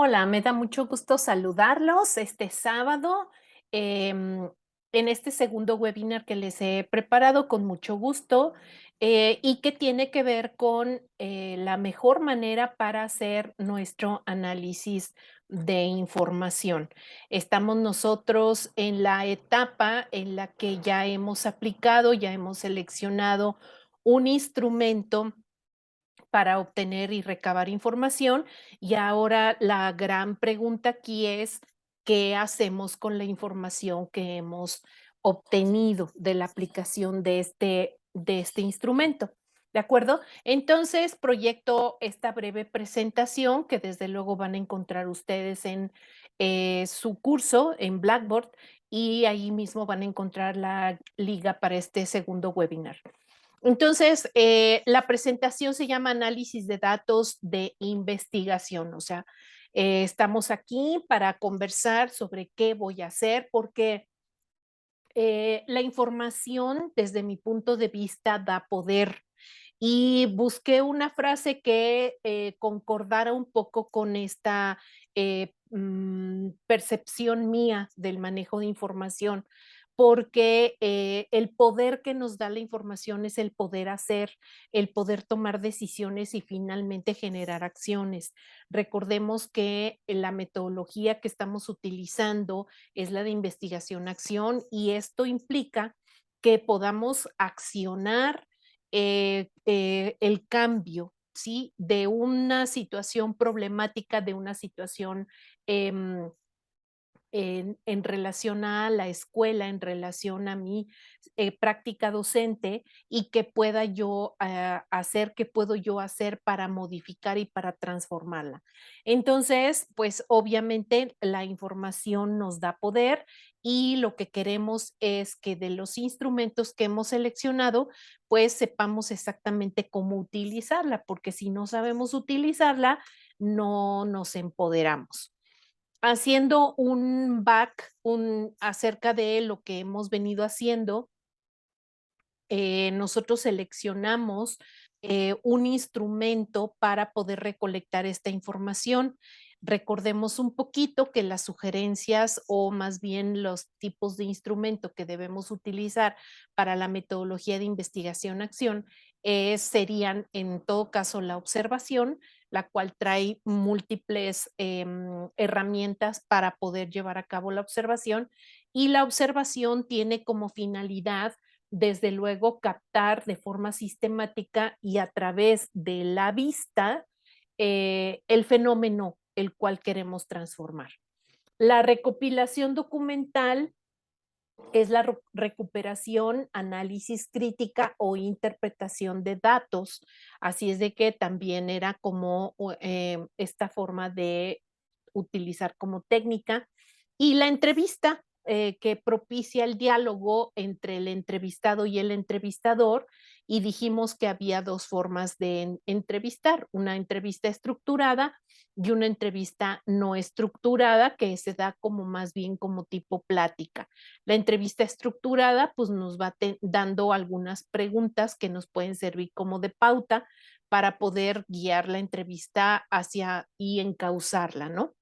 Hola, me da mucho gusto saludarlos este sábado, em, en este segundo webinar que les he preparado con mucho gusto, y que tiene que ver con la mejor manera para hacer nuestro análisis de información. Estamos nosotros en la etapa en la que ya hemos aplicado, ya hemos seleccionado un instrumento para obtener y recabar información. Y ahora la gran pregunta aquí es, ¿qué hacemos con la información que hemos obtenido de la aplicación de este instrumento? ¿De acuerdo? Entonces, proyecto esta breve presentación que desde luego van a encontrar ustedes en su curso en Blackboard y ahí mismo van a encontrar la liga para este segundo webinar. Entonces, la presentación se llama Análisis de datos de investigación, o sea, estamos aquí para conversar sobre qué voy a hacer, porque la información, desde mi punto de vista, da poder. Y busqué una frase que concordara un poco con esta percepción mía del manejo de información, porque el poder que nos da la información es el poder hacer, el poder tomar decisiones y finalmente generar acciones. Recordemos que la metodología que estamos utilizando es la de investigación-acción y esto implica que podamos accionar el cambio, ¿sí? De una situación problemática, de una situación em, en relación a la escuela, en relación a mi práctica docente y qué pueda yo hacer, qué puedo yo hacer para modificar y para transformarla. Entonces, pues obviamente la información nos da poder y lo que queremos es que de los instrumentos que hemos seleccionado, pues sepamos exactamente cómo utilizarla, porque si no sabemos utilizarla, no nos empoderamos. Haciendo un acerca de lo que hemos venido haciendo, nosotros seleccionamos un instrumento para poder recolectar esta información. Recordemos un poquito que las sugerencias o más bien los tipos de instrumento que debemos utilizar para la metodología de investigación-acción serían en todo caso la observación, la cual trae múltiples herramientas para poder llevar a cabo la observación y la observación tiene como finalidad desde luego captar de forma sistemática y a través de la vista el fenómeno el cual queremos transformar. La recopilación documental es la recuperación, análisis crítica o interpretación de datos. Así es de que también era como esta forma de utilizar como técnica. Y la entrevista, que propicia el diálogo entre el entrevistado y el entrevistador, y dijimos que había dos formas de entrevistar, una entrevista estructurada y una entrevista no estructurada, que se da como más bien como tipo plática. La entrevista estructurada pues nos va dando algunas preguntas que nos pueden servir como de pauta para poder guiar la entrevista hacia y encauzarla, ¿no?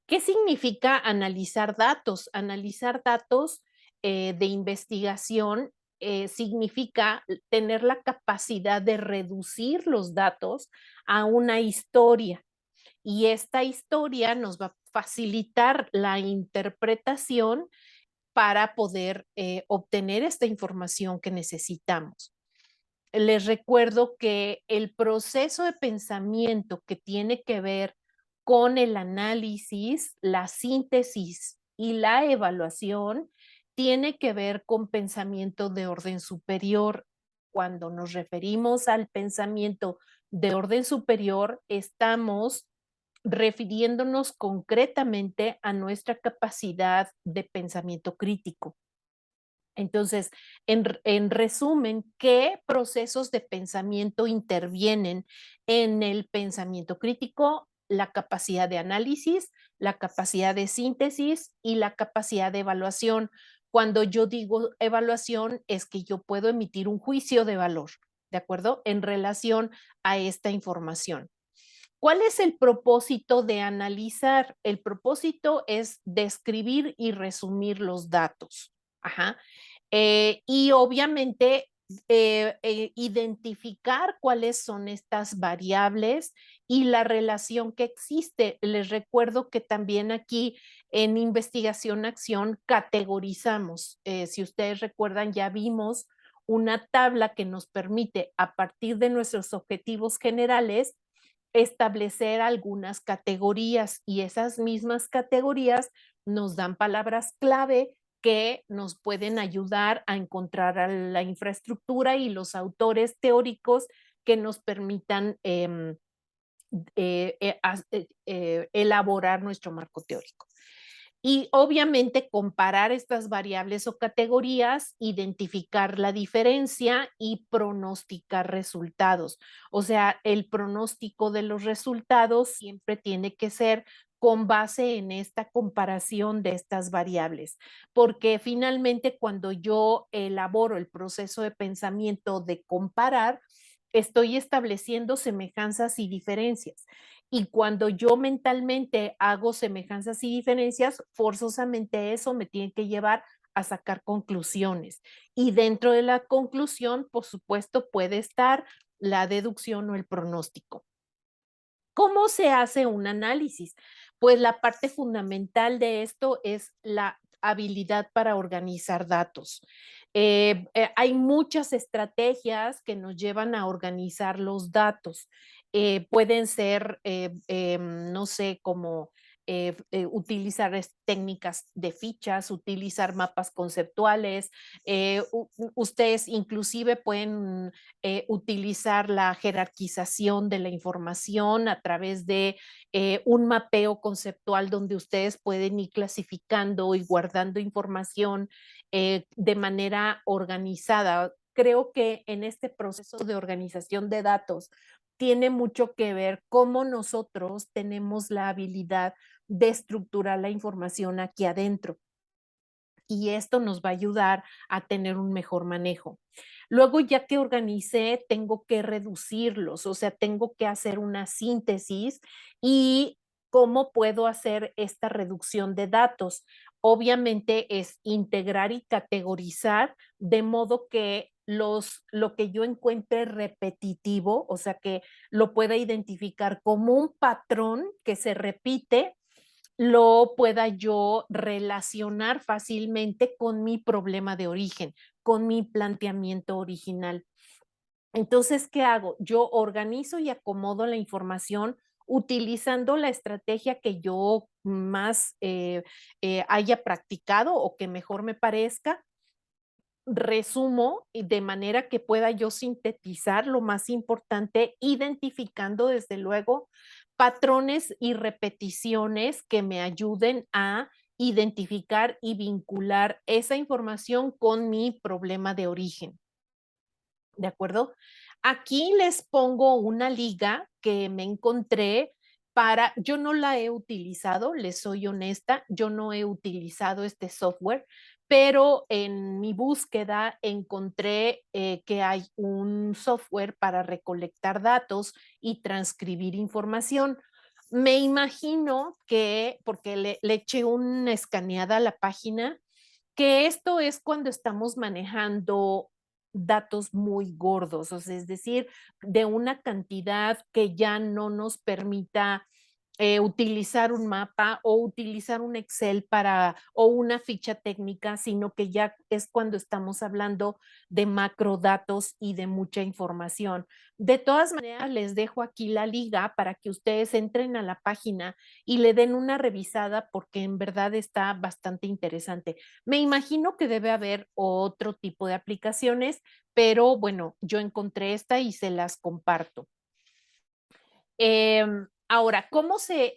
¿Qué significa analizar datos? Analizar datos de investigación significa tener la capacidad de reducir los datos a una historia y esta historia nos va a facilitar la interpretación para poder obtener esta información que necesitamos. Les recuerdo que el proceso de pensamiento que tiene que ver con el análisis, la síntesis y la evaluación tiene que ver con pensamiento de orden superior. Cuando nos referimos al pensamiento de orden superior, estamos refiriéndonos concretamente a nuestra capacidad de pensamiento crítico. Entonces, en resumen, ¿qué procesos de pensamiento intervienen en el pensamiento crítico? La capacidad de análisis, la capacidad de síntesis y la capacidad de evaluación. Cuando yo digo evaluación, es que yo puedo emitir un juicio de valor, ¿de acuerdo? En relación a esta información. ¿Cuál es el propósito de analizar? El propósito es describir y resumir los datos. Ajá. Y obviamente identificar cuáles son estas variables y la relación que existe. Les recuerdo que también aquí en investigación-acción categorizamos. Si ustedes recuerdan, ya vimos una tabla que nos permite, a partir de nuestros objetivos generales, establecer algunas categorías y esas mismas categorías nos dan palabras clave que nos pueden ayudar a encontrar a la infraestructura y los autores teóricos que nos permitan elaborar nuestro marco teórico. Y obviamente comparar estas variables o categorías, identificar la diferencia y pronosticar resultados. O sea, el pronóstico de los resultados siempre tiene que ser con base en esta comparación de estas variables, porque finalmente cuando yo elaboro el proceso de pensamiento de comparar, estoy estableciendo semejanzas y diferencias. Y cuando yo mentalmente hago semejanzas y diferencias, forzosamente eso me tiene que llevar a sacar conclusiones. Y dentro de la conclusión, por supuesto, puede estar la deducción o el pronóstico. ¿Cómo se hace un análisis? Pues la parte fundamental de esto es la habilidad para organizar datos. Hay muchas estrategias que nos llevan a organizar los datos. Pueden ser, no sé, como utilizar técnicas de fichas, utilizar mapas conceptuales. Ustedes inclusive pueden utilizar la jerarquización de la información a través de un mapeo conceptual donde ustedes pueden ir clasificando y guardando información de manera organizada. Creo que en este proceso de organización de datos tiene mucho que ver cómo nosotros tenemos la habilidad de estructurar la información aquí adentro. Y esto nos va a ayudar a tener un mejor manejo. Luego, ya que organicé, tengo que reducirlos, o sea, tengo que hacer una síntesis y cómo puedo hacer esta reducción de datos. Obviamente es integrar y categorizar de modo que lo que yo encuentre repetitivo, o sea, que lo pueda identificar como un patrón que se repite, lo pueda yo relacionar fácilmente con mi problema de origen, con mi planteamiento original. Entonces, ¿qué hago? Yo organizo y acomodo la información utilizando la estrategia que yo más haya practicado o que mejor me parezca. Resumo de manera que pueda yo sintetizar lo más importante, identificando desde luego patrones y repeticiones que me ayuden a identificar y vincular esa información con mi problema de origen. ¿De acuerdo? Aquí les pongo una liga que me encontré yo no la he utilizado, les soy honesta, yo no he utilizado este software, pero en mi búsqueda encontré que hay un software para recolectar datos y transcribir información. Me imagino que, porque le eché una escaneada a la página, que esto es cuando estamos manejando datos muy gordos, o sea, es decir, de una cantidad que ya no nos permita utilizar un mapa o utilizar un Excel o una ficha técnica, sino que ya es cuando estamos hablando de macrodatos y de mucha información. De todas maneras, les dejo aquí la liga para que ustedes entren a la página y le den una revisada porque en verdad está bastante interesante. Me imagino que debe haber otro tipo de aplicaciones, pero bueno, yo encontré esta y se las comparto. Ahora,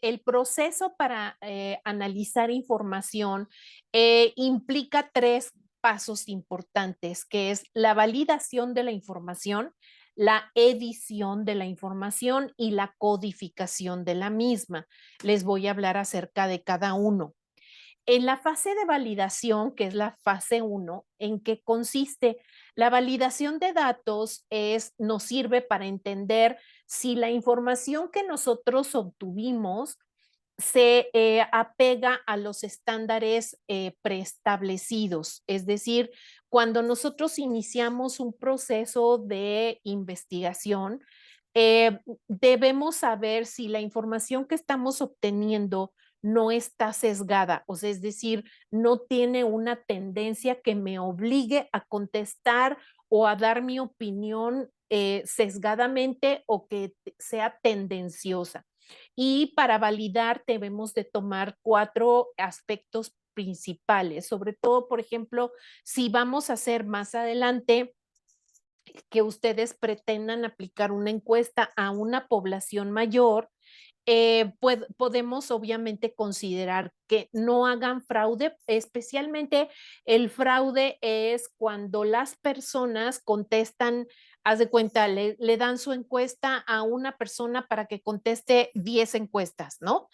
el proceso para analizar información implica tres pasos importantes, que es la validación de la información, la edición de la información y la codificación de la misma. Les voy a hablar acerca de cada uno. En la fase de validación, que es la fase uno, ¿en qué consiste? La validación de datos nos sirve para entender si la información que nosotros obtuvimos se apega a los estándares preestablecidos. Es decir, cuando nosotros iniciamos un proceso de investigación, debemos saber si la información que estamos obteniendo no está sesgada, o sea, es decir, no tiene una tendencia que me obligue a contestar o a dar mi opinión sesgadamente o que sea tendenciosa. Y para validar debemos de tomar 4 aspectos principales, sobre todo, por ejemplo, si vamos a hacer más adelante que ustedes pretendan aplicar una encuesta a una población mayor, podemos obviamente considerar que no hagan fraude, especialmente el fraude es cuando las personas contestan, haz de cuenta, le dan su encuesta a una persona para que conteste 10 encuestas, ¿no?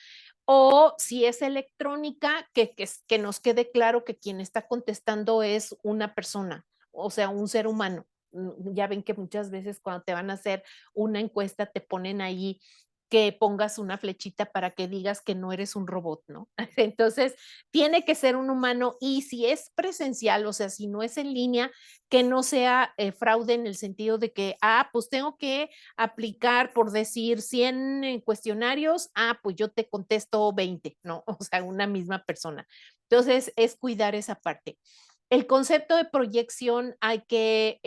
O si es electrónica, que nos quede claro que quien está contestando es una persona, o sea, un ser humano. Ya ven que muchas veces cuando te van a hacer una encuesta te ponen ahí que pongas una flechita para que digas que no eres un robot, ¿no? Entonces, tiene que ser un humano y si es presencial, o sea, si no es en línea, que no sea fraude en el sentido de que, pues tengo que aplicar, por decir, 100 cuestionarios, pues yo te contesto 20, ¿no? O sea, una misma persona. Entonces, es cuidar esa parte. El concepto de proyección hay que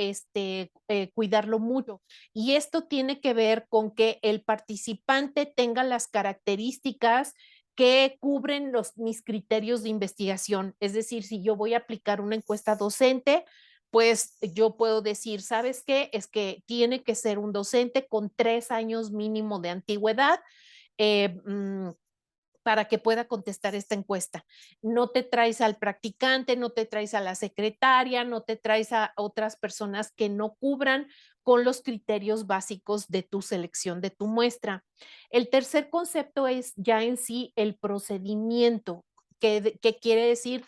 cuidarlo mucho y esto tiene que ver con que el participante tenga las características que cubren mis criterios de investigación. Es decir, si yo voy a aplicar una encuesta docente, pues yo puedo decir, ¿sabes qué? Es que tiene que ser un docente con 3 años mínimo de antigüedad. eh, mm, para que pueda contestar esta encuesta. No te traes al practicante, no te traes a la secretaria, no te traes a otras personas que no cubran con los criterios básicos de tu selección de tu muestra. El tercer concepto es ya en sí el procedimiento, que quiere decir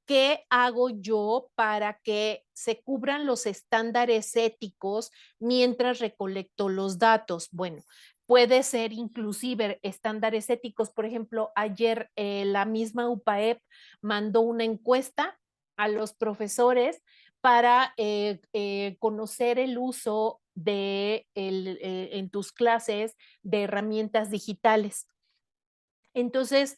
¿qué hago yo para que se cubran los estándares éticos mientras recolecto los datos? Bueno, puede ser inclusive estándares éticos. Por ejemplo, ayer la misma UPAEP mandó una encuesta a los profesores para conocer el uso en tus clases de herramientas digitales. Entonces,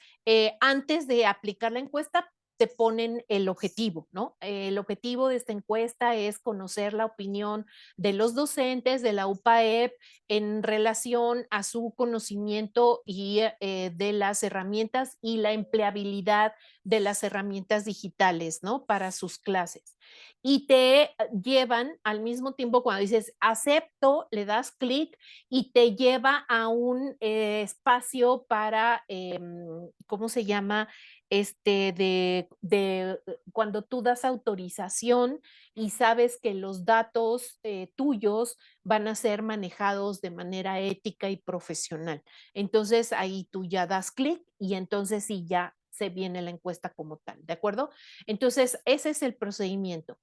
antes de aplicar la encuesta, te ponen el objetivo, ¿no? El objetivo de esta encuesta es conocer la opinión de los docentes de la UPAEP en relación a su conocimiento y de las herramientas y la empleabilidad de las herramientas digitales, ¿no? Para sus clases. Y te llevan al mismo tiempo cuando dices acepto, le das clic y te lleva a un espacio para, ¿cómo se llama? Cuando tú das autorización y sabes que los datos tuyos van a ser manejados de manera ética y profesional. Entonces ahí tú ya das clic y entonces sí ya se viene la encuesta como tal, ¿de acuerdo? Entonces ese es el procedimiento.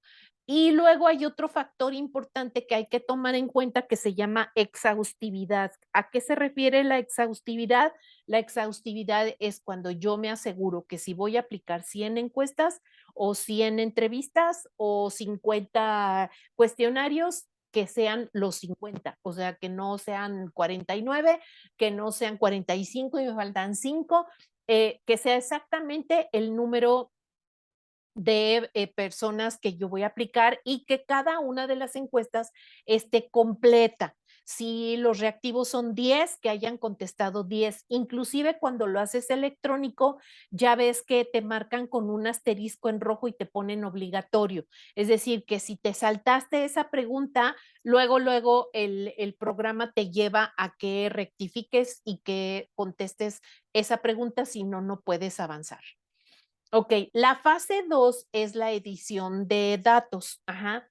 Y luego hay otro factor importante que hay que tomar en cuenta que se llama exhaustividad. ¿A qué se refiere la exhaustividad? La exhaustividad es cuando yo me aseguro que si voy a aplicar 100 encuestas o 100 entrevistas o 50 cuestionarios, que sean los 50, o sea, que no sean 49, que no sean 45 y me faltan 5, que sea exactamente el número de personas que yo voy a aplicar y que cada una de las encuestas esté completa. Si los reactivos son 10, que hayan contestado 10. Inclusive cuando lo haces electrónico, ya ves que te marcan con un asterisco en rojo y te ponen obligatorio. Es decir, que si te saltaste esa pregunta, luego el programa te lleva a que rectifiques y que contestes esa pregunta, si no, no puedes avanzar. Ok, la fase 2 es la edición de datos. Ajá.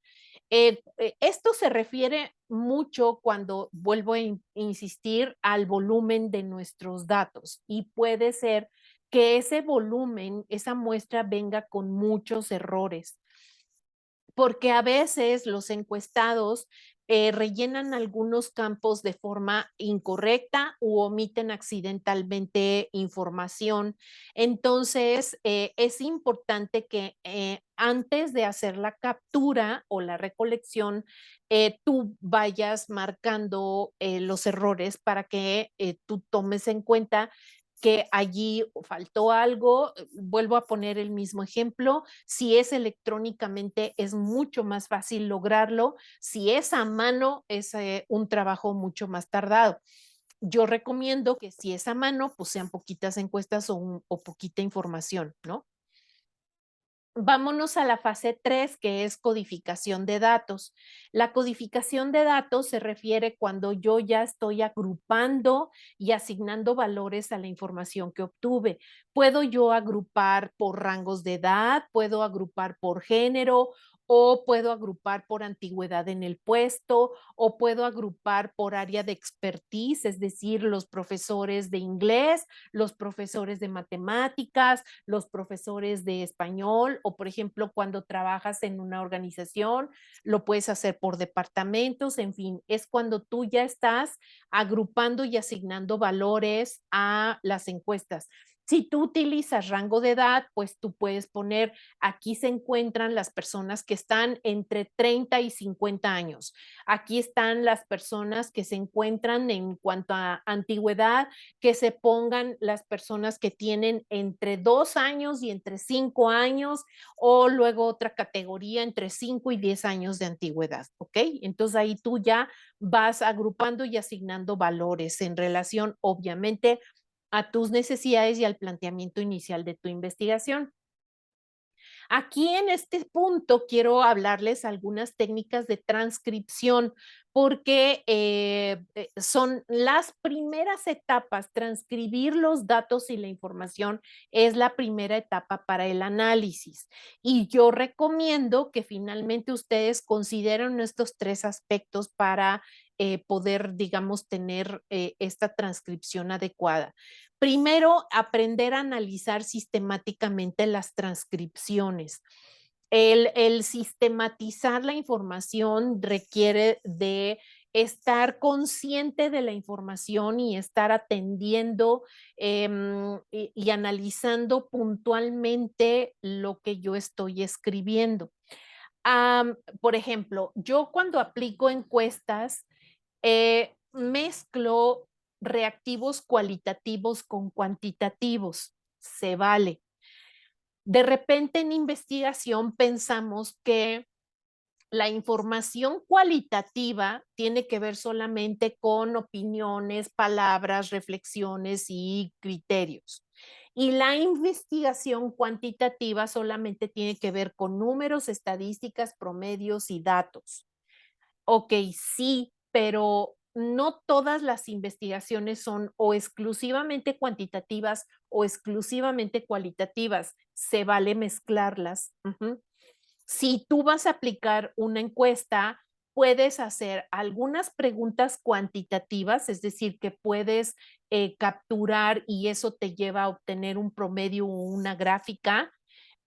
Esto se refiere mucho cuando vuelvo a insistir al volumen de nuestros datos y puede ser que ese volumen, esa muestra venga con muchos errores, porque a veces los encuestados rellenan algunos campos de forma incorrecta u omiten accidentalmente información. Entonces, es importante que antes de hacer la captura o la recolección, tú vayas marcando los errores para que tú tomes en cuenta que allí faltó algo. Vuelvo a poner el mismo ejemplo. Si es electrónicamente, es mucho más fácil lograrlo. Si es a mano, es un trabajo mucho más tardado. Yo recomiendo que si es a mano, pues sean poquitas encuestas o poquita información, ¿no? Vámonos a la fase 3, que es codificación de datos. La codificación de datos se refiere cuando yo ya estoy agrupando y asignando valores a la información que obtuve. Puedo yo agrupar por rangos de edad, puedo agrupar por género, o puedo agrupar por antigüedad en el puesto, o puedo agrupar por área de expertise, es decir, los profesores de inglés, los profesores de matemáticas, los profesores de español, o por ejemplo, cuando trabajas en una organización, lo puedes hacer por departamentos. En fin, es cuando tú ya estás agrupando y asignando valores a las encuestas. Si tú utilizas rango de edad, pues tú puedes poner, aquí se encuentran las personas que están entre 30 y 50 años. Aquí están las personas que se encuentran en cuanto a antigüedad, que se pongan las personas que tienen entre 2 años y entre 5 años, o luego otra categoría entre 5 y 10 años de antigüedad, ¿ok? Entonces ahí tú ya vas agrupando y asignando valores en relación, obviamente, a tus necesidades y al planteamiento inicial de tu investigación. Aquí en este punto quiero hablarles algunas técnicas de transcripción porque son las primeras etapas. Transcribir los datos y la información es la primera etapa para el análisis. Y yo recomiendo que finalmente ustedes consideren estos tres aspectos para poder, digamos, tener esta transcripción adecuada. Primero, aprender a analizar sistemáticamente las transcripciones. El sistematizar la información requiere de estar consciente de la información y estar atendiendo y analizando puntualmente lo que yo estoy escribiendo. Por ejemplo, yo cuando aplico encuestas, mezclo reactivos cualitativos con cuantitativos. Se vale. De repente en investigación pensamos que la información cualitativa tiene que ver solamente con opiniones, palabras, reflexiones y criterios. Y la investigación cuantitativa solamente tiene que ver con números, estadísticas, promedios y datos. Ok, sí, pero no todas las investigaciones son o exclusivamente cuantitativas o exclusivamente cualitativas. Se vale mezclarlas. Ujú. Si tú vas a aplicar una encuesta, puedes hacer algunas preguntas cuantitativas, es decir, que puedes capturar y eso te lleva a obtener un promedio o una gráfica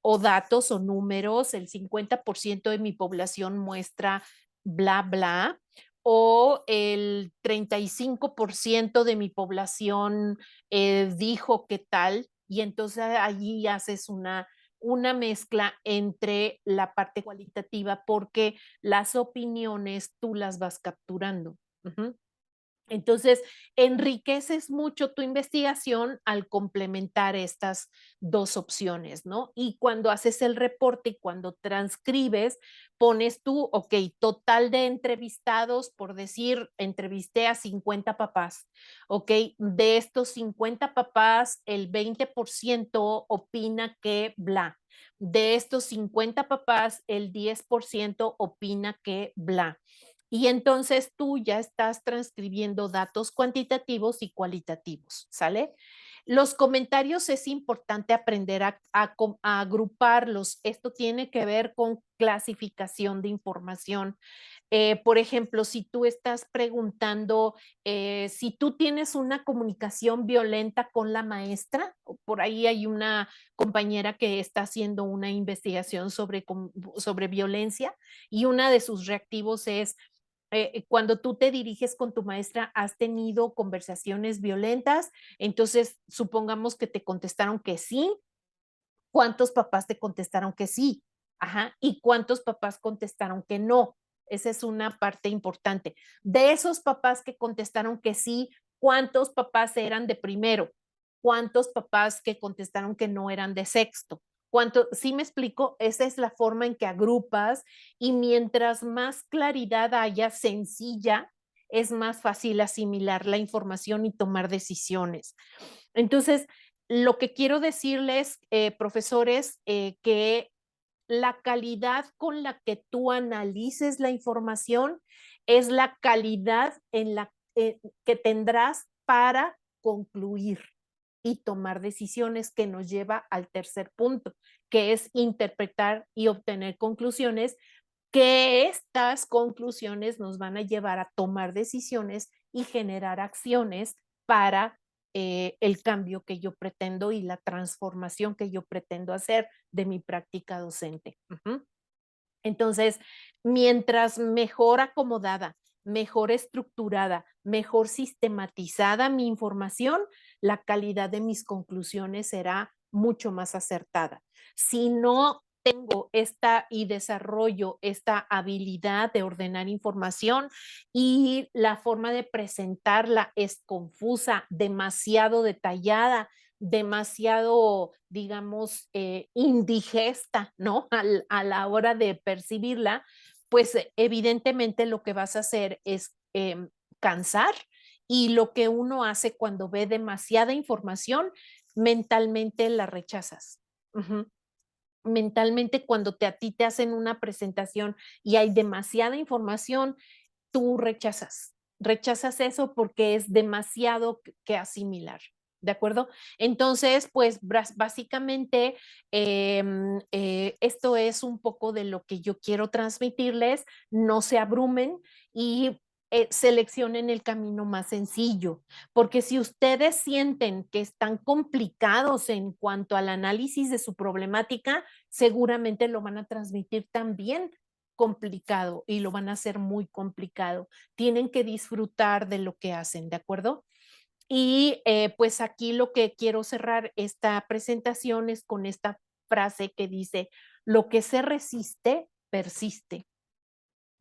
o datos o números. El 50% de mi población muestra bla, bla, o el 35% de mi población dijo qué tal, y entonces allí haces una mezcla entre la parte cualitativa porque las opiniones tú las vas capturando. Ujú. Entonces, enriqueces mucho tu investigación al complementar estas dos opciones, ¿no? Y cuando haces el reporte y cuando transcribes, pones tú, ok, total de entrevistados, por decir, entrevisté a 50 papás, ok, de estos 50 papás, el 20% opina que bla. De estos 50 papás, el 10% opina que bla. Y entonces tú ya estás transcribiendo datos cuantitativos y cualitativos, ¿sale? Los comentarios es importante aprender a agruparlos. Esto tiene que ver con clasificación de información. Por ejemplo, si tú estás preguntando si tú tienes una comunicación violenta con la maestra, o por ahí hay una compañera que está haciendo una investigación sobre violencia y una de sus reactivos es, cuando tú te diriges con tu maestra, ¿has tenido conversaciones violentas? Entonces, supongamos que te contestaron que sí. ¿Cuántos papás te contestaron que sí? Ajá. ¿Y cuántos papás contestaron que no? Esa es una parte importante. De esos papás que contestaron que sí, ¿cuántos papás eran de primero? ¿Cuántos papás que contestaron que no eran de sexto? ¿Cuánto? ¿Sí me explico? Esa es la forma en que agrupas y mientras más claridad haya, sencilla, es más fácil asimilar la información y tomar decisiones. Entonces, lo que quiero decirles, profesores, que la calidad con la que tú analices la información es la calidad en la que tendrás para concluir y tomar decisiones, que nos lleva al tercer punto, que es interpretar y obtener conclusiones, que estas conclusiones nos van a llevar a tomar decisiones y generar acciones para el cambio que yo pretendo y la transformación que yo pretendo hacer de mi práctica docente. Ujú. Entonces, mientras mejor acomodada, mejor estructurada, mejor sistematizada mi información, la calidad de mis conclusiones será mucho más acertada. Si no tengo esta y desarrollo esta habilidad de ordenar información y la forma de presentarla es confusa, demasiado detallada, demasiado, digamos, indigesta, ¿no? A la hora de percibirla, pues evidentemente lo que vas a hacer es cansar y lo que uno hace cuando ve demasiada información, mentalmente la rechazas. Ujú. Mentalmente cuando a ti te hacen una presentación y hay demasiada información, tú rechazas eso porque es demasiado que asimilar, ¿de acuerdo? Entonces, pues básicamente esto es un poco de lo que yo quiero transmitirles, no se abrumen y seleccionen el camino más sencillo, porque si ustedes sienten que están complicados en cuanto al análisis de su problemática, seguramente lo van a transmitir también complicado y lo van a hacer muy complicado. Tienen que disfrutar de lo que hacen, ¿de acuerdo? Y pues aquí lo que quiero cerrar esta presentación es con esta frase que dice, lo que se resiste, persiste.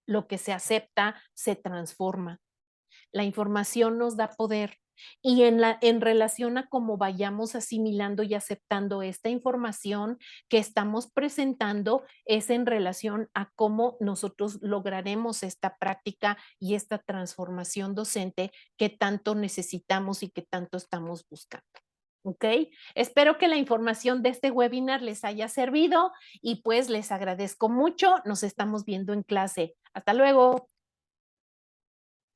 Lo que se acepta, se transforma. La información nos da poder y en relación a cómo vayamos asimilando y aceptando esta información que estamos presentando es en relación a cómo nosotros lograremos esta práctica y esta transformación docente que tanto necesitamos y que tanto estamos buscando. ¿Ok? Espero que la información de este webinar les haya servido y pues les agradezco mucho. Nos estamos viendo en clase. Hasta luego.